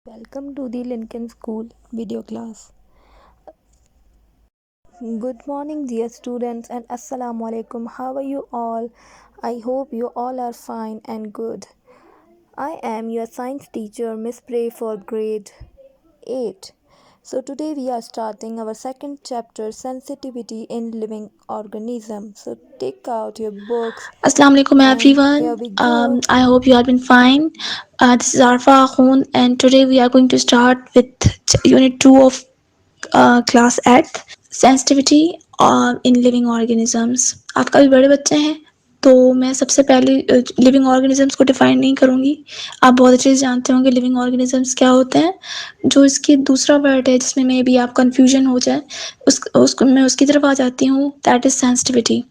Welcome to the Lincoln School video class. Good morning, dear students, and Assalamu alaikum. How are you all? I hope you all are fine and good. I am your science teacher, Miss Pray, for grade 8. So, today we are starting our second chapter, Sensitivity in Living Organisms. So, take out your books Assalamu alaikum and everyone. here we go. I hope you have been fine. This is Arfa Akhoon, and today we are going to start with Unit 2 of Class 8, Sensitivity in Living Organisms. आप काफ़ी बड़े बच्चे हैं, तो मैं सबसे पहले living organisms को डिफाइन नहीं करूँगी. आप बहुत अच्छे से जानते होंगे लिविंग ऑर्गेनिजम्स क्या होते हैं. जो इसकी दूसरा वर्ड है जिसमें मे बी आप कन्फ्यूजन हो जाए, उसको मैं उसकी तरफ आ जाती हूँ. That is sensitivity.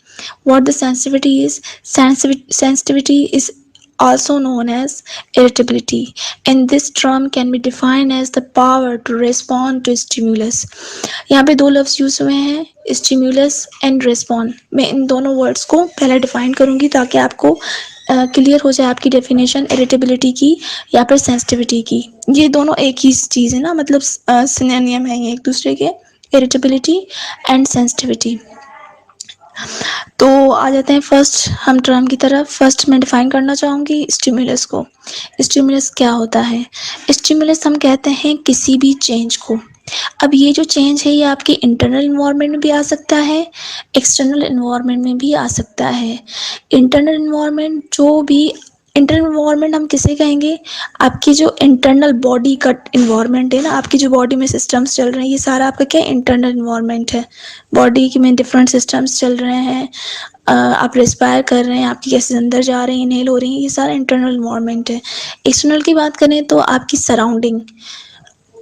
What the sensitivity is? Sensitivity is also known as irritability, and this term can be defined as the power to respond to stimulus. यहाँ पे दो लफ्ज़ यूज़ हुए हैं, stimulus and respond. मैं इन दोनों वर्ड्स को पहले डिफाइन करूँगी ताकि आपको क्लियर हो जाए आपकी डेफिनेशन इरिटेबिलिटी की या फिर सेंसिटिविटी की. ये दोनों एक ही चीज़ है ना, मतलब सिनोनिम है ये एक दूसरे के, इरिटेबिलिटी एंड सेंसिटिविटी. तो आ जाते हैं फर्स्ट हम टर्म की तरफ. फर्स्ट मैं डिफाइन करना चाहूँगी स्टिमुलस को. स्टिमुलस क्या होता है? स्टिमुलस हम कहते हैं किसी भी चेंज को. अब ये जो चेंज है ये आपके इंटरनल इन्वायरमेंट में भी आ सकता है, एक्सटर्नल इन्वायरमेंट में भी आ सकता है. इंटरनल इन्वायरमेंट जो भी, इंटरनल इन्वायरमेंट हम किसे कहेंगे? आपकी जो इंटरनल बॉडी का इन्वायरमेंट है ना, आपकी जो बॉडी में सिस्टम्स चल रहे हैं, ये सारा आपका क्या इंटरनल इन्वायरमेंट है. बॉडी के में डिफरेंट सिस्टम्स चल रहे हैं, आप रेस्पायर कर रहे हैं, आपकी गैसेस अंदर जा रही हैं, इनहेल हो रही हैं, ये सारा इंटरनल इन्वायरमेंट है. एक्सटर्नल की बात करें तो आपकी सराउंडिंग,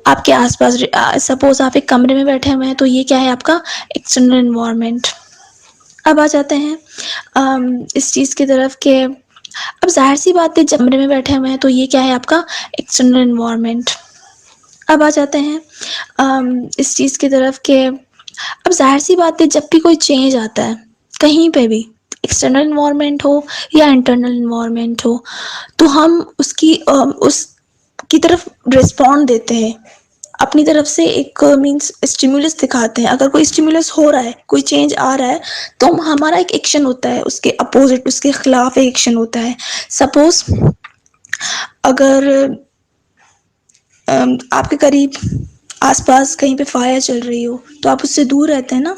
आपके आसपास. सपोज आप एक कमरे में बैठे हुए हैं तो ये क्या है? आपका एक्सटर्नल इन्वायरमेंट. अब आ जाते हैं इस चीज़ की तरफ के, अब जाहिर सी बात है जब कमरे में बैठे हुए हैं तो ये क्या है? आपका एक्सटर्नल इन्वायरमेंट. अब आ जाते हैं इस चीज़ की तरफ के, अब जाहिर सी बात है जब भी कोई चेंज आता है कहीं पे भी, एक्सटर्नल इन्वायरमेंट हो या इंटरनल इन्वायरमेंट हो, तो हम उसकी तरफ रिस्पॉन्ड देते हैं अपनी तरफ से. एक मीन्स स्टिमुलस दिखाते हैं. अगर कोई स्टिमुलस हो रहा है, कोई चेंज आ रहा है, तो हमारा एक एक्शन होता है, उसके अपोजिट, उसके खिलाफ एक एक्शन होता है. सपोज अगर आपके करीब आसपास कहीं पे फायर चल रही हो तो आप उससे दूर रहते हैं ना,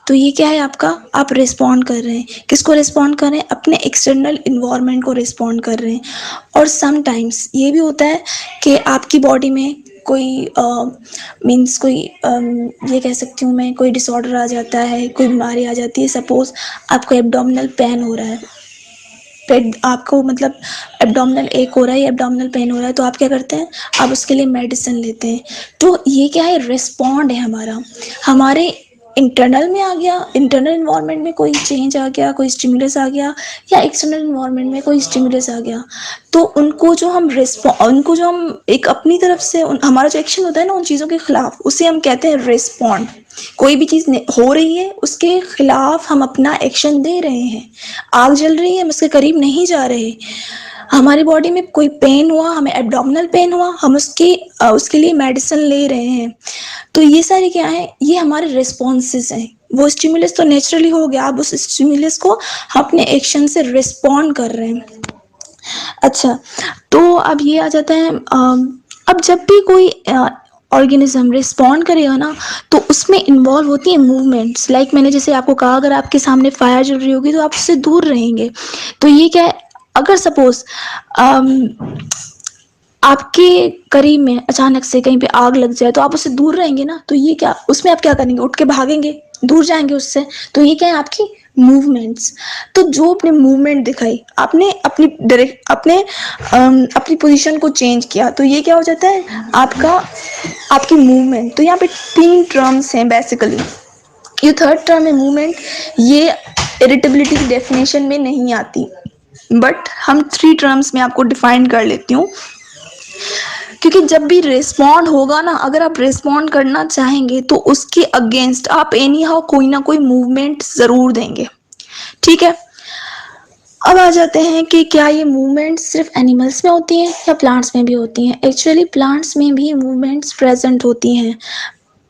तो ये क्या है आपका? आप रिस्पॉन्ड कर रहे हैं. किसको रिस्पॉन्ड कर रहे हैं? अपने एक्सटर्नल इन्वायरमेंट को रिस्पॉन्ड कर रहे हैं. और समटाइम्स ये भी होता है कि आपकी बॉडी में कोई मीन्स कोई ये कह सकती हूँ मैं, कोई डिसऑर्डर आ जाता है, कोई बीमारी आ जाती है. सपोज आपको एब्डोमिनल पेन हो रहा है, पेट आपको मतलब एब्डोमिनल एक हो रहा है या एब्डोमिनल पेन हो रहा है, तो आप क्या करते हैं? आप उसके लिए मेडिसिन लेते हैं. तो ये क्या है? रिस्पॉन्ड है हमारा. हमारे इंटरनल में आ गया, इंटरनल इन्वायरमेंट में कोई चेंज आ गया, कोई स्टिमुलस आ गया, या एक्सटर्नल इन्वायरमेंट में कोई स्टिमुलस आ गया, तो उनको जो हम एक अपनी तरफ से हमारा जो एक्शन होता है ना उन चीज़ों के खिलाफ, उसे हम कहते हैं रिस्पॉन्ड. कोई भी चीज़ हो रही है उसके खिलाफ हम अपना एक्शन दे रहे हैं. आग जल रही है, हम उसके करीब नहीं जा रहे. हमारी बॉडी में कोई पेन हुआ, हमें एब्डोमिनल पेन हुआ, हम उसके लिए मेडिसिन ले रहे हैं. तो ये सारे क्या है? ये हमारे रिस्पॉन्सेस हैं. वो स्टिमुलस तो नेचुरली हो गया, आप उस स्टिमुलस को अपने एक्शन से रिस्पॉन्ड कर रहे हैं. अच्छा, तो अब ये आ जाता है, अब जब भी कोई ऑर्गेनिज्म रिस्पॉन्ड करेगा ना, तो उसमें इन्वॉल्व होती है मूवमेंट्स. लाइक मैंने जैसे आपको कहा, अगर आपके सामने फायर जल रही होगी तो आप उससे दूर रहेंगे. तो ये क्या है? अगर सपोज आपके करीब में अचानक से कहीं पे आग लग जाए तो आप उससे दूर रहेंगे ना, तो ये क्या, उसमें आप क्या करेंगे? उठ के भागेंगे, दूर जाएंगे उससे. तो ये क्या है? आपकी मूवमेंट्स. तो जो अपने मूवमेंट दिखाई, आपने अपनी डायरेक्ट अपनी पोजीशन को चेंज किया, तो ये क्या हो जाता है? आपकी मूवमेंट. तो यहाँ पे 3 टर्म्स हैं बेसिकली. ये थर्ड टर्म है मूवमेंट, ये इरिटेबिलिटी की डेफिनेशन में नहीं आती, बट हम 3 टर्म्स में आपको डिफाइन कर लेती हूँ. क्योंकि जब भी रिस्पॉन्ड होगा ना, अगर आप रिस्पॉन्ड करना चाहेंगे तो उसके अगेंस्ट आप एनी हाउ कोई ना कोई मूवमेंट जरूर देंगे. ठीक है. अब आ जाते हैं कि क्या ये मूवमेंट्स सिर्फ एनिमल्स में होती हैं या प्लांट्स में भी होती हैं। एक्चुअली प्लांट्स में भी मूवमेंट्स प्रेजेंट होती हैं।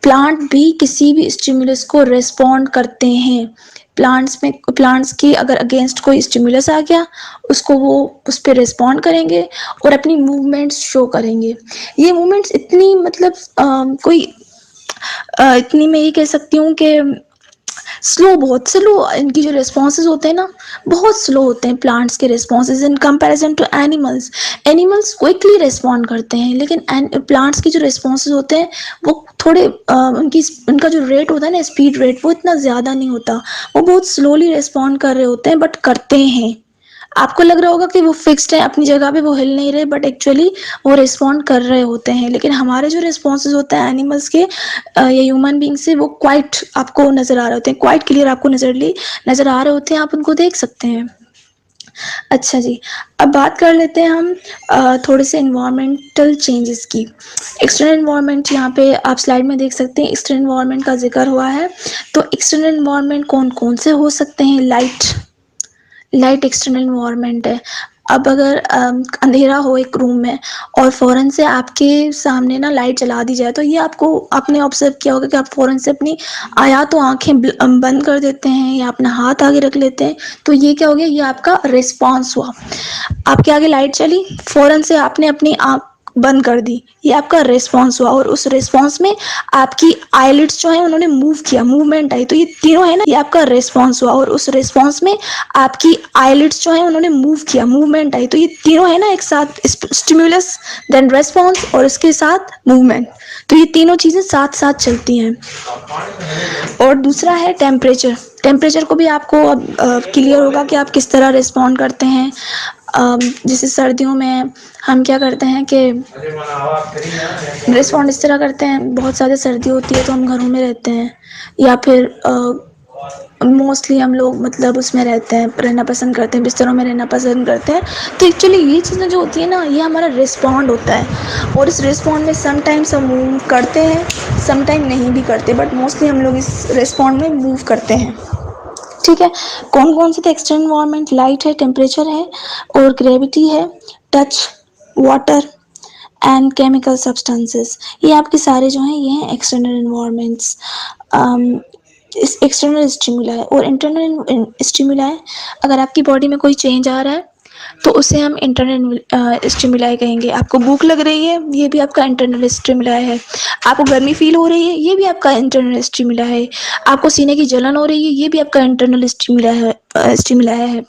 प्लांट भी किसी भी स्टिमुलस को रिस्पॉन्ड करते हैं। प्लांट्स की अगर अगेंस्ट कोई स्टिमुलस आ गया, उसको वो उस पर रिस्पॉन्ड करेंगे और अपनी मूवमेंट्स शो करेंगे। ये मूवमेंट्स इतनी मतलब कोई इतनी मैं ये कह सकती हूँ कि स्लो, बहुत स्लो इनकी जो रिस्पॉन्सेज होते हैं ना, बहुत स्लो होते हैं प्लांट्स के responses in comparison to animals. Animals quickly respond करते हैं, लेकिन प्लांट्स की जो रिस्पॉन्सेज होते हैं वो थोड़े उनका जो रेट होता है ना, स्पीड रेट, वो इतना ज़्यादा नहीं होता। वो बहुत स्लोली रिस्पॉन्ड कर रहे होते हैं, बट करते हैं। आपको लग रहा होगा कि वो फिक्स्ड है अपनी जगह पे, वो हिल नहीं रहे, बट एक्चुअली वो रिस्पॉन्ड कर रहे होते हैं। लेकिन हमारे जो रिस्पॉन्सेज होते हैं एनिमल्स के या ह्यूमन बींग से, वो क्वाइट आपको नजर आ रहे होते हैं, क्वाइट क्लियर आपको नजर आ रहे होते हैं, आप उनको देख सकते हैं। अच्छा जी, अब बात कर लेते हैं हम थोड़े से इन्वायरमेंटल चेंजेस की। एक्सटर्नल इन्वायरमेंट, यहाँ पे आप स्लाइड में देख सकते हैं, एक्सटर्नल इन्वायरमेंट का जिक्र हुआ है। तो एक्सटर्नल इन्वायरमेंट कौन कौन से हो सकते हैं? लाइट एक्सटर्नल इन्वायरमेंट है। अब अगर अंधेरा हो एक रूम में और फ़ौरन से आपके सामने ना लाइट जला दी जाए, तो ये आपने ऑब्जर्व किया होगा कि आप फ़ौरन से अपनी या तो आंखें बंद कर देते हैं या अपना हाथ आगे रख लेते हैं। तो ये क्या हो गया? ये आपका रिस्पॉन्स हुआ। आपके आगे लाइट चली, फ़ौरन से आपने अपनी आँख बंद कर दी, ये आपका रिस्पॉन्स हुआ। और उस रिस्पॉन्स में आपकी आईलिड्स जो है उन्होंने मूव किया, मूवमेंट आई। तो ये तीनों है ना, ये आपका रिस्पॉन्स हुआ। और उस रिस्पॉन्स में आपकी आईलिड्स जो है उन्होंने मूव किया, मूवमेंट आई। तो ये तीनों है ना एक साथ, स्टिमुलस देन रिस्पॉन्स और इसके साथ मूवमेंट। तो ये तीनों चीज़ें साथ साथ चलती हैं। और दूसरा है टेम्परेचर। टेम्परेचर को भी आपको अब क्लियर होगा कि आप किस तरह रिस्पॉन्ड करते हैं। जैसे सर्दियों में हम क्या करते हैं कि रिस्पॉन्ड इस तरह करते हैं, बहुत ज़्यादा सर्दी होती है तो हम घरों में रहते हैं, या फिर मोस्टली हम लोग मतलब उसमें रहते हैं, रहना पसंद करते हैं, बिस्तरों में रहना पसंद करते हैं। तो एक्चुअली ये चीज़ें जो होती है ना, ये हमारा रिस्पॉन्ड होता है। और इस रिस्पॉन्ड में समटाइम्स हम मूव करते हैं, समटाइम नहीं भी करते, बट मोस्टली हम लोग इस रिस्पॉन्ड में मूव करते हैं। ठीक है। कौन कौन से थे एक्सटर्नल इन्वायरमेंट? लाइट है, टेम्परेचर है, और ग्रेविटी है, touch, water and chemical substances. ये आपके सारे जो हैं ये हैं एक्सटर्नल इन्वायरमेंट्स। इस एक्सटर्नल स्टिमुला है। और इंटरनल स्टिमुला है, अगर आपकी बॉडी में कोई चेंज आ रहा है तो उसे हम इंटरनल स्टिमुलाई कहेंगे। आपको भूख लग रही है, ये भी आपका इंटरनल स्टिमुलाई है। आपको गर्मी फील हो रही है, ये भी आपका इंटरनल स्टिमुला है। आपको सीने की जलन हो रही है, ये भी आपका इंटरनल स्टिमुला है।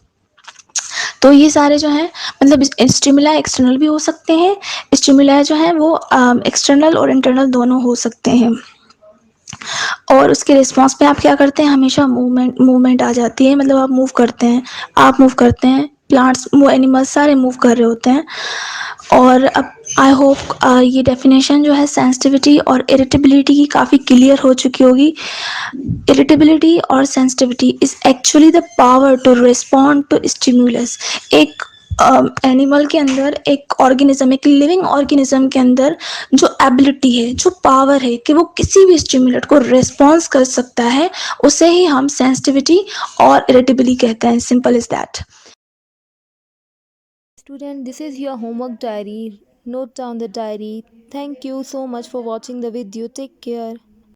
तो ये सारे जो हैं मतलब स्टिमुला एक्सटर्नल भी हो सकते हैं। स्टिमुला जो है वो एक्सटर्नल और इंटरनल दोनों हो सकते हैं। और उसके रिस्पॉन्स पे आप क्या करते हैं? हमेशा मूवमेंट मूवमेंट आ जाती है, मतलब आप मूव करते हैं, आप मूव करते हैं, प्लांट्स, वो एनिमल्स सारे मूव कर रहे होते हैं। और अब आई होप ये डेफिनेशन जो है सेंसिटिविटी और इरिटेबिलिटी की काफ़ी क्लियर हो चुकी होगी। इरिटेबिलिटी और sensitivity is actually the power to respond to stimulus. एक एनिमल के अंदर, एक ऑर्गेनिज्म, एक लिविंग ऑर्गेनिज्म के अंदर जो एबिलिटी है, जो पावर है कि वो किसी भी स्टिमुलेट को रिस्पॉन्स कर सकता है, उसे ही हम सेंसिटिविटी और इरिटेबिलिटी कहते हैं। Simple is that. Student, this is your homework diary. Note down the diary. Thank you so much for watching the video. Take care.